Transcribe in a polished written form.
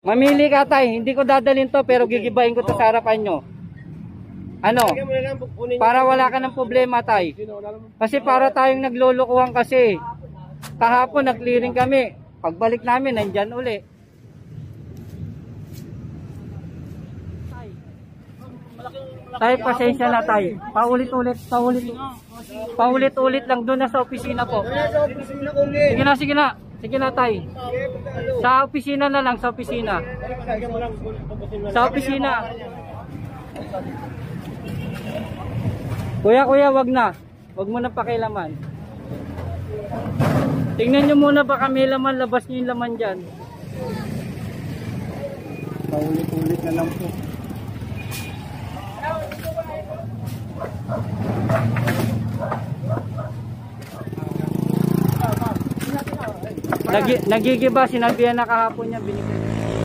Mamili ka tay, hindi ko dadalhin to pero gigibahin ko to sa harapan nyo. Ano? Para wala ka ng problema tay. Kasi para tayong naglulukuhan kasi. Kahapon nag-clearing kami. Pagbalik namin, nandyan uli. Tay, pasensya na tay. Paulit-ulit lang doon na sa opisina po. Sige na. Sige na tay. Sa opisina na lang, sa opisina. Sa opisina. Kuya, wag na. Wag mo na pakilaman. Tingnan nyo muna baka may laman, labas nyo yung laman dyan. Paulit-ulit na lang po. Nagigiba, sinabihan na kahapon niya, binigay.